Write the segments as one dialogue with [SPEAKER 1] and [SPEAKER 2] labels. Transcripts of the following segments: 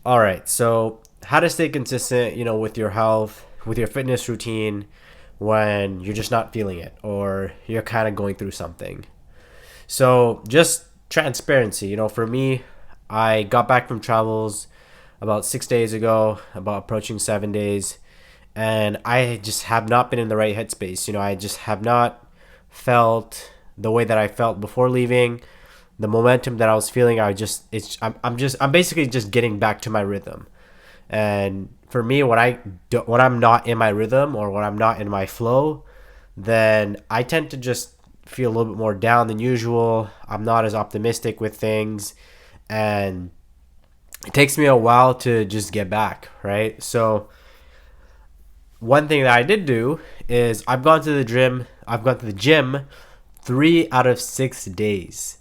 [SPEAKER 1] All right. So, how to stay consistent, with your health, with your fitness routine when you're just not feeling it or you're kind of going through something. So, just transparency, for me, I got back from travels about 6 days ago, about approaching 7 days, and I just have not been in the right headspace. I just have not felt the way that I felt before leaving. The momentum that I was feeling, I'm basically just getting back to my rhythm. And for me, when I'm not in my rhythm or when I'm not in my flow, then I tend to just feel a little bit more down than usual. I'm not as optimistic with things, and it takes me a while to just get back, right? So one thing that I did do is I've gone to the gym. I've gone to the gym 3 out of 6 days.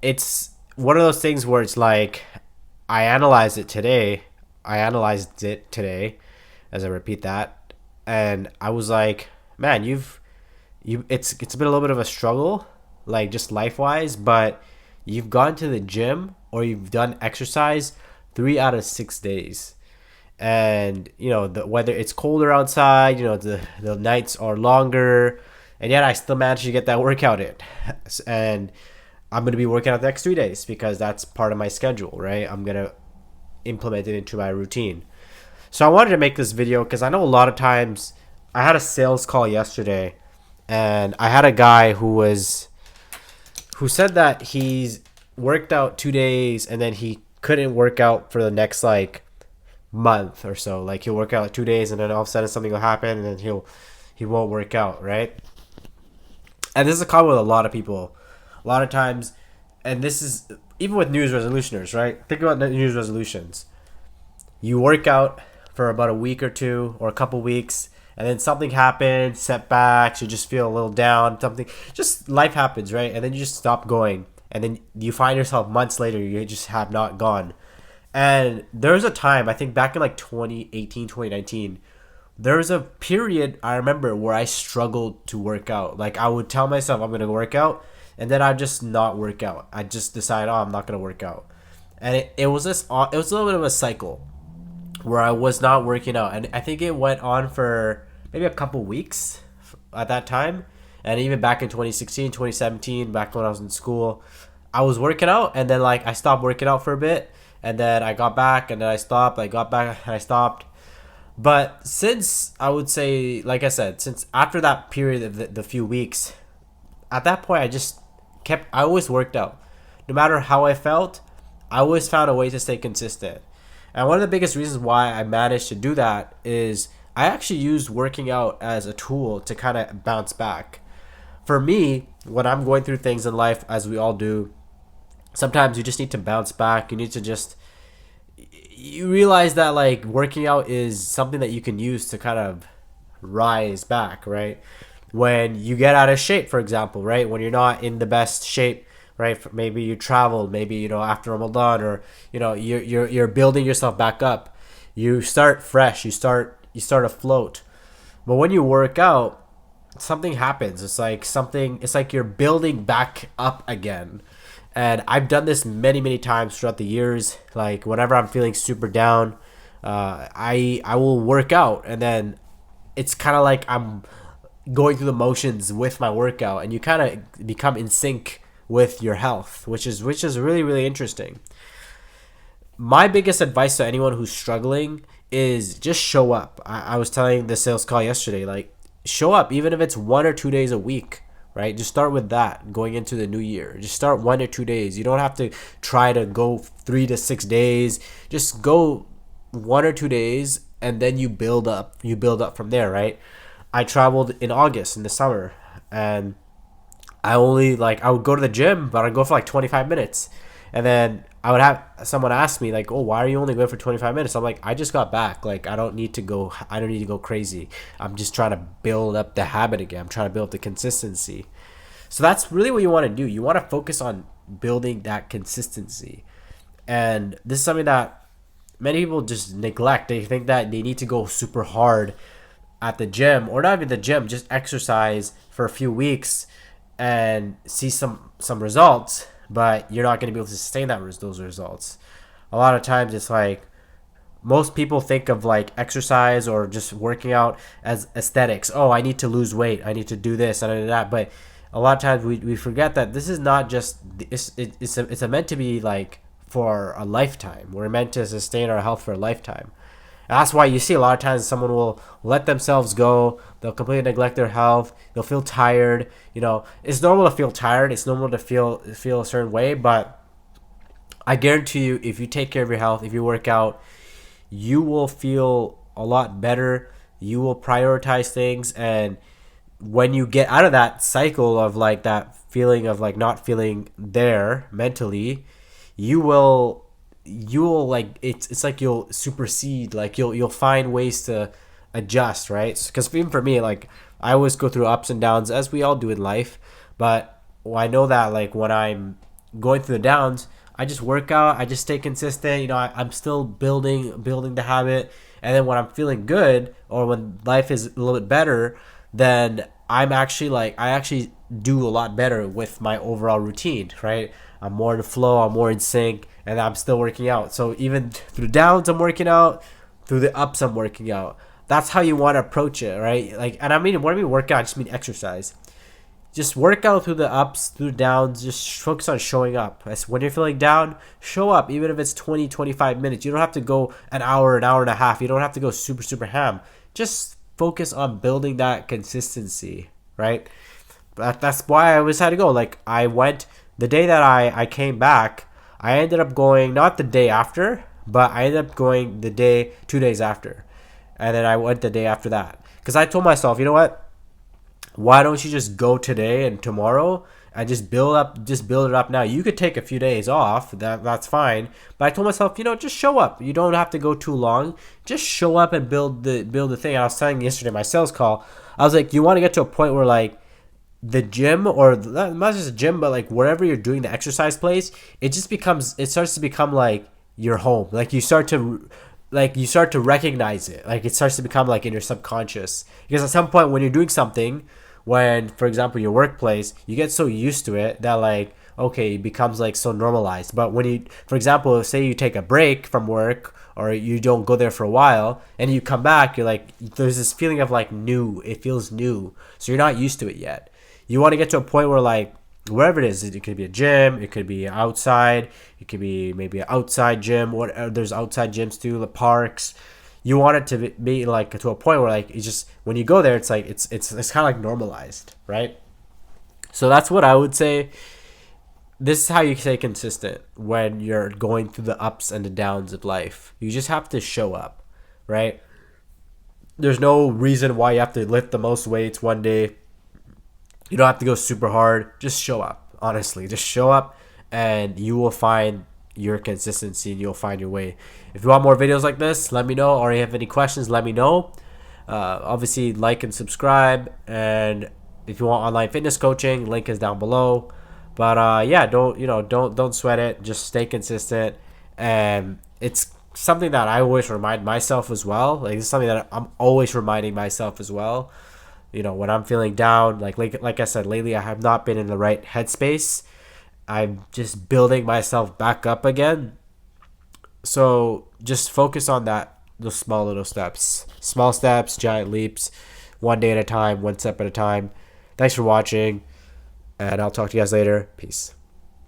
[SPEAKER 1] It's one of those things where it's like I analyzed it today. I analyzed it today, as I repeat that, and I was like, man, it's been a little bit of a struggle, like just life wise, but you've gone to the gym or you've done exercise 3 out of 6 days. And whether it's colder outside, the nights are longer, and yet I still managed to get that workout in. And I'm going to be working out the next 3 days because that's part of my schedule, right? I'm going to implement it into my routine. So I wanted to make this video because I know a lot of times I had a sales call yesterday, and I had a guy who said that he's worked out 2 days and then he couldn't work out for the next like month or so. Like he'll work out like 2 days and then all of a sudden something will happen and then he won't work out, right? And this is a common with a lot of people. A lot of times, and this is even with New Year's resolutioners, right? Think about New Year's resolutions. You work out for about a week or two or a couple weeks, and then something happens, setbacks, you just feel a little down, something, just life happens, right? And then you just stop going. And then you find yourself months later, you just have not gone. And there was a time, I think back in like 2018, 2019, there was a period I remember where I struggled to work out. Like I would tell myself I'm going to work out, and then I'd just not work out. I just decide, oh, I'm not going to work out. And it was it was a little bit of a cycle where I was not working out. And I think it went on for maybe a couple weeks at that time. And even back in 2016, 2017, back when I was in school, I was working out, and then like I stopped working out for a bit, and then I got back, and then I stopped. I got back and I stopped. But since I would say, like I said, since after that period of the few weeks, at that point I always worked out. No matter how I felt, I always found a way to stay consistent. And one of the biggest reasons why I managed to do that is I actually used working out as a tool to kind of bounce back. For me, when I'm going through things in life, as we all do, sometimes you just need to bounce back. You need to just, you realize that like working out is something that you can use to kind of rise back, right? When you get out of shape, for example, right? When you're not in the best shape, right? Maybe you traveled, maybe after Ramadan, or you're building yourself back up. You start fresh. You start afloat. But when you work out, something happens. It's like you're building back up again. And I've done this many, many times throughout the years. Like whenever I'm feeling super down, I will work out, and then it's kind of like I'm going through the motions with my workout, and you kind of become in sync with your health, which is really, really interesting. My biggest advice to anyone who's struggling is just show up. I was telling the sales call yesterday, like show up, even if it's 1 or 2 days a week, right? Just start with that going into the new year. Just start 1 or 2 days. You don't have to try to go 3 to 6 days. Just go 1 or 2 days, and then you build up. You build up from there, right? I traveled in August in the summer, and I would go to the gym, but I'd go for like 25 minutes. And then I would have someone ask me like, "Oh, why are you only going for 25 minutes?" I'm like, "I just got back. Like I don't need to go crazy. I'm just trying to build up the habit again. I'm trying to build up the consistency." So that's really what you want to do. You want to focus on building that consistency. And this is something that many people just neglect. They think that they need to go super hard at the gym, or not even the gym, just exercise for a few weeks and see some results, but you're not going to be able to sustain those results. a lot of times it's like most people think of like exercise or just working out as aesthetics. Oh, I need to lose weight. I need to do this and I do that. But a lot of times we forget that this is not just it's a meant to be like for a lifetime. We're meant to sustain our health for a lifetime. And that's why you see a lot of times someone will let themselves go. They'll completely neglect their health. They'll feel tired. You know, it's normal to feel tired. It's normal to feel a certain way. But I guarantee you, if you take care of your health, if you work out, you will feel a lot better. You will prioritize things, and when you get out of that cycle of like that feeling of like not feeling there mentally, you will like it's like you'll supersede, like you'll find ways to adjust, right? Because even for me, like I always go through ups and downs as we all do in life, but I know that like when I'm going through the downs, I just work out, I just stay consistent. You know, I'm still building the habit, and then when I'm feeling good or when life is a little bit better, then I actually do a lot better with my overall routine, right? I'm more in the flow, I'm more in sync, and I'm still working out. So even through the downs, I'm working out. Through the ups, I'm working out. That's how you want to approach it, right? Like, and I mean, when I mean workout, I just mean exercise. Just work out through the ups, through the downs. Just focus on showing up. As when you're feeling down, show up, even if it's 20, 25 minutes. You don't have to go an hour and a half. You don't have to go super, super ham. Just focus on building that consistency, right? That's why I always had to go. Like, I went the day that I came back, I ended up going not the day after, but I ended up going the day, 2 days after. And then I went the day after that. Because I told myself, you know what? Why don't you just go today and tomorrow and just build it up now? You could take a few days off, that's fine. But I told myself, you know, just show up. You don't have to go too long. Just show up and build the thing. I was telling yesterday my sales call, I was like, you want to get to a point where like the gym, or not just a gym, but like wherever you're doing the exercise place, it starts to become like your home. Like you start to recognize it. Like it starts to become like in your subconscious. Because at some point when you're doing something, when for example your workplace, you get so used to it that like okay, it becomes like so normalized. But when you, for example, say you take a break from work or you don't go there for a while and you come back, you're like, there's this feeling of like new. It feels new. So you're not used to it yet. You want to get to a point where like wherever it is, it could be a gym, it could be outside, it could be maybe an outside gym. What there's outside gyms too, the parks. You want it to be like to a point where like it's just when you go there, it's like it's kind of like normalized, right? So that's what I would say. This is how you stay consistent when you're going through the ups and the downs of life. You just have to show up, right? There's no reason why you have to lift the most weights one day. You don't have to go super hard. Just show up. Honestly, just show up and you will find your consistency and you'll find your way. If you want more videos like this, let me know. Or you have any questions, let me know. Obviously, like and subscribe. And if you want online fitness coaching, link is down below. But yeah, don't sweat it. Just stay consistent. And it's something that I always remind myself as well. Like it's something that I'm always reminding myself as well. You know, when I'm feeling down, like I said, lately I have not been in the right headspace. I'm just building myself back up again. So just focus on that, those small little steps. Small steps, giant leaps, one day at a time, one step at a time. Thanks for watching, and I'll talk to you guys later. Peace.